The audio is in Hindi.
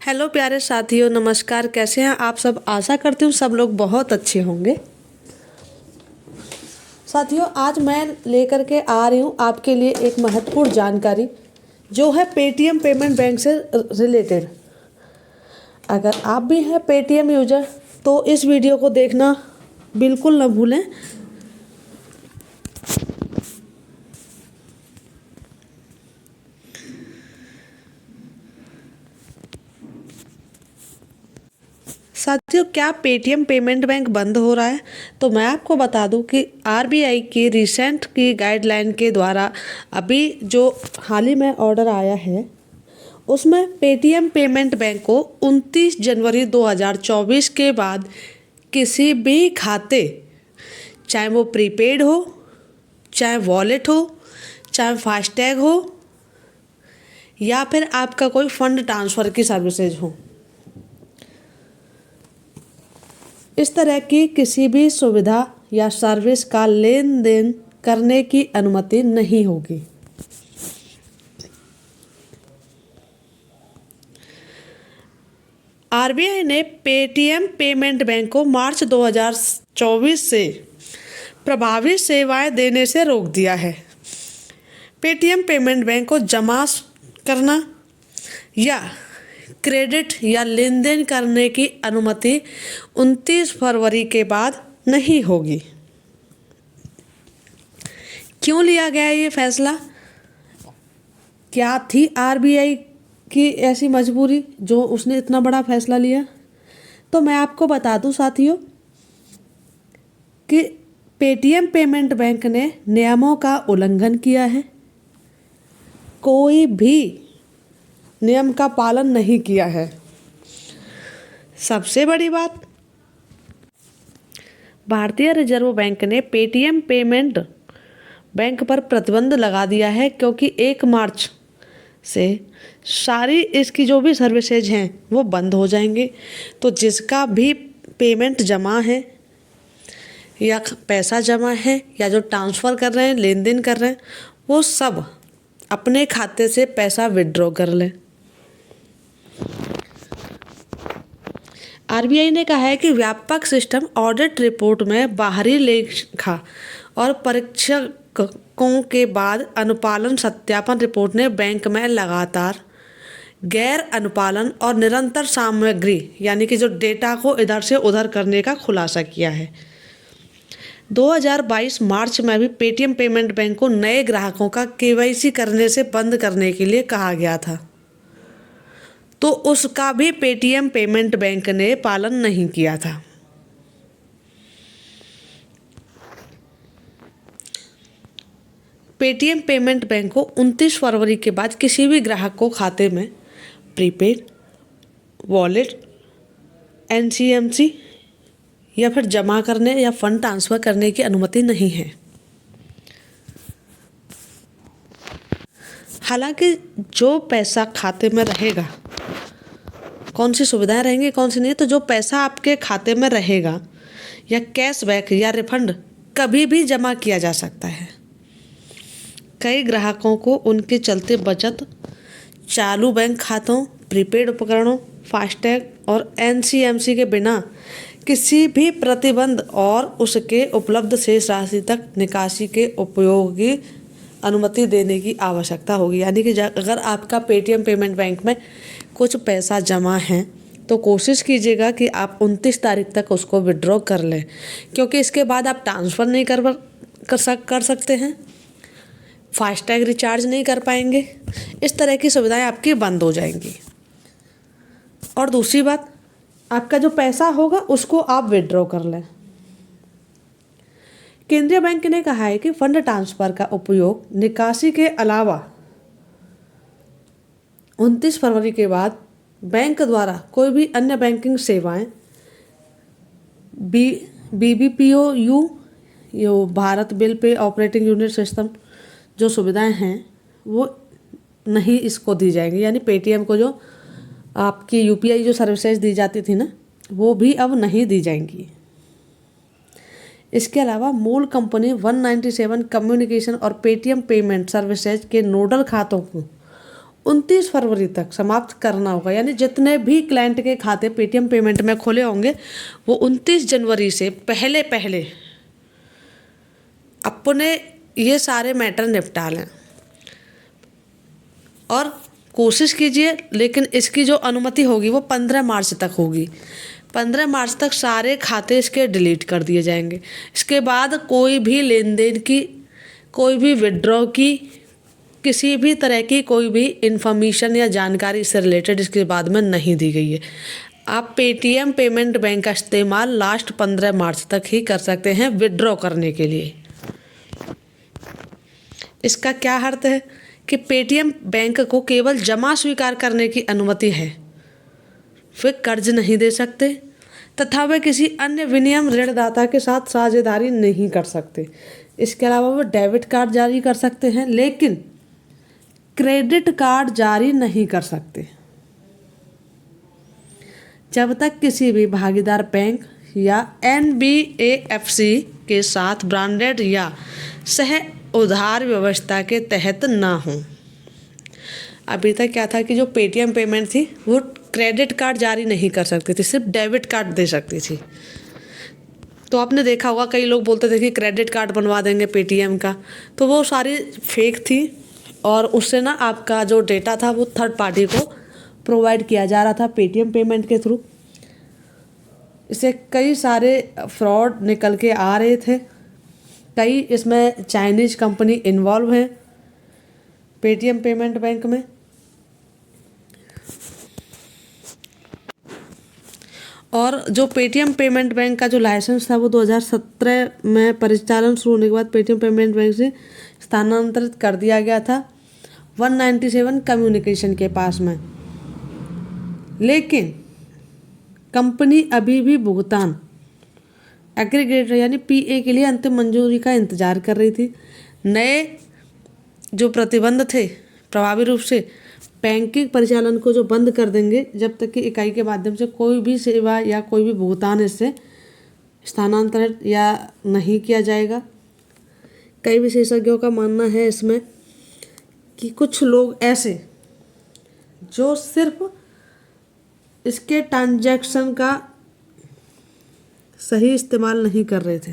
हेलो प्यारे साथियों, नमस्कार। कैसे हैं आप सब? आशा करती हूँ सब लोग बहुत अच्छे होंगे। साथियों, आज मैं लेकर के आ रही हूँ आपके लिए एक महत्वपूर्ण जानकारी जो है पेटीएम पेमेंट बैंक से रिलेटेड। अगर आप भी हैं पेटीएम यूजर तो इस वीडियो को देखना बिल्कुल न भूलें। साथियों, क्या पेटीएम पेमेंट बैंक बंद हो रहा है? तो मैं आपको बता दूं कि आरबीआई की रिसेंट की गाइडलाइन के द्वारा अभी जो हाल ही में ऑर्डर आया है उसमें पेटीएम पेमेंट बैंक को 29 जनवरी 2024 के बाद किसी भी खाते, चाहे वो प्रीपेड हो, चाहे वॉलेट हो, चाहे फास्टैग हो या फिर आपका कोई फंड ट्रांसफ़र की सर्विसेज हो, इस तरह की किसी भी सुविधा या सर्विस का लेन देन करने की अनुमति नहीं होगी। आरबीआई ने पेटीएम पेमेंट बैंक को मार्च 2024 से प्रभावी सेवाएं देने से रोक दिया है। पेटीएम पेमेंट बैंक को जमा करना या क्रेडिट या लेन देन करने की अनुमति 29 फरवरी के बाद नहीं होगी। क्यों लिया गया ये फैसला? क्या थी आरबीआई की ऐसी मजबूरी जो उसने इतना बड़ा फैसला लिया? तो मैं आपको बता दूं साथियों कि पेटीएम पेमेंट बैंक ने नियमों का उल्लंघन किया है। कोई भी नियम का पालन नहीं किया है। सबसे बड़ी बात, भारतीय रिजर्व बैंक ने पेटीएम पेमेंट बैंक पर प्रतिबंध लगा दिया है क्योंकि 1 मार्च से सारी इसकी जो भी सर्विसेज हैं वो बंद हो जाएंगी। तो जिसका भी पेमेंट जमा है या पैसा जमा है या जो ट्रांसफ़र कर रहे हैं, लेन देन कर रहे हैं, वो सब अपने खाते से पैसा विड्रॉ कर लें। आरबीआई ने कहा है कि व्यापक सिस्टम ऑडिट रिपोर्ट में बाहरी लेखा और परीक्षकों के बाद अनुपालन सत्यापन रिपोर्ट ने बैंक में लगातार गैर अनुपालन और निरंतर सामग्री यानी कि जो डेटा को इधर से उधर करने का खुलासा किया है। 2022 मार्च में भी पेटीएम पेमेंट बैंक को नए ग्राहकों का केवाईसी करने से बंद करने के लिए कहा गया था, तो उसका भी पेटीएम पेमेंट बैंक ने पालन नहीं किया था। पेटीएम पेमेंट बैंक को 29 फरवरी के बाद किसी भी ग्राहक को खाते में प्रीपेड, वॉलेट, एनसीएमसी या फिर जमा करने या फंड ट्रांसफ़र करने की अनुमति नहीं है। हालांकि जो पैसा खाते में रहेगा, कौन सी सुविधाएं रहेंगी कौन सी नहीं, तो जो पैसा आपके खाते में रहेगा या कैशबैक या रिफंड कभी भी जमा किया जा सकता है। कई ग्राहकों को उनके चलते बचत, चालू बैंक खातों, प्रीपेड उपकरणों, फास्टैग और एनसीएमसी के बिना किसी भी प्रतिबंध और उसके उपलब्ध शेष राशि तक निकासी के उपयोग की अनुमति देने की आवश्यकता होगी। यानी कि अगर आपका पेटीएम पेमेंट बैंक में कुछ पैसा जमा है तो कोशिश कीजिएगा कि आप 29 तारीख तक उसको विड्रॉ कर लें, क्योंकि इसके बाद आप ट्रांसफ़र नहीं कर सकते हैं, फास्टैग रिचार्ज नहीं कर पाएंगे। इस तरह की सुविधाएं आपकी बंद हो जाएंगी। और दूसरी बात, आपका जो पैसा होगा उसको आप विड्रॉ कर लें। केंद्रीय बैंक ने कहा है कि फंड ट्रांसफ़र का उपयोग निकासी के अलावा 29 फरवरी के बाद बैंक द्वारा कोई भी अन्य बैंकिंग सेवाएं, बीबीपीओयू, यो Bharat bill pay operating unit system, जो सुविधाएं हैं वो नहीं इसको दी जाएंगी। यानी पेटीएम को जो आपकी यूपीआई जो सर्विसेज दी जाती थी ना, वो भी अब नहीं दी जाएंगी। इसके अलावा मूल कंपनी 197 कम्युनिकेशन और पेटीएम पेमेंट सर्विसेज के नोडल खातों को 29 फरवरी तक समाप्त करना होगा। यानी जितने भी क्लाइंट के खाते पेटीएम पेमेंट में खुले होंगे वो 29 जनवरी से पहले पहले अपने ये सारे मैटर निपटा लें। और कोशिश कीजिए, लेकिन इसकी जो अनुमति होगी वो 15 मार्च तक होगी। 15 मार्च तक सारे खाते इसके डिलीट कर दिए जाएंगे। इसके बाद कोई भी लेन देन की, कोई भी विड्रॉ की, किसी भी तरह की कोई भी इंफॉर्मेशन या जानकारी इससे रिलेटेड इसके बाद में नहीं दी गई है। आप पेटीएम पेमेंट बैंक का इस्तेमाल लास्ट 15 मार्च तक ही कर सकते हैं विड्रॉ करने के लिए। इसका क्या अर्थ है कि पेटीएम बैंक को केवल जमा स्वीकार करने की अनुमति है, वे कर्ज नहीं दे सकते तथा वे किसी अन्य विनियम ऋणदाता के साथ साझेदारी नहीं कर सकते। इसके अलावा वे डेबिट कार्ड जारी कर सकते हैं, लेकिन क्रेडिट कार्ड जारी नहीं कर सकते जब तक किसी भी भागीदार बैंक या एनबीएफसी के साथ ब्रांडेड या सह उधार व्यवस्था के तहत ना हो। अभी तक क्या था कि जो पेटीएम पेमेंट थी वो क्रेडिट कार्ड जारी नहीं कर सकती थी, सिर्फ डेबिट कार्ड दे सकती थी। तो आपने देखा होगा कई लोग बोलते थे कि क्रेडिट कार्ड बनवा देंगे पेटीएम का, तो वो सारी फेक थी और उससे ना आपका जो डेटा था वो थर्ड पार्टी को प्रोवाइड किया जा रहा था पेटीएम पेमेंट के थ्रू। इससे कई सारे फ्रॉड निकल के आ रहे थे। कई इसमें चाइनीज कंपनी इन्वॉल्व है पेटीएम पेमेंट बैंक में। और जो पेटीएम पेमेंट बैंक का जो लाइसेंस था वो 2017 में परिचालन शुरू होने के बाद पेटीएम पेमेंट बैंक से स्थानांतरित कर दिया गया था 197 कम्युनिकेशन के पास में। लेकिन कंपनी अभी भी भुगतान एग्रीगेटर यानी पीए के लिए अंतिम मंजूरी का इंतजार कर रही थी। नए जो प्रतिबंध थे प्रभावी रूप से बैंकिंग परिचालन को जो बंद कर देंगे जब तक कि इकाई के माध्यम से कोई भी सेवा या कोई भी भुगतान इससे स्थानांतरित या नहीं किया जाएगा। कई विशेषज्ञों का मानना है इसमें कि कुछ लोग ऐसे जो सिर्फ इसके ट्रांजैक्शन का सही इस्तेमाल नहीं कर रहे थे।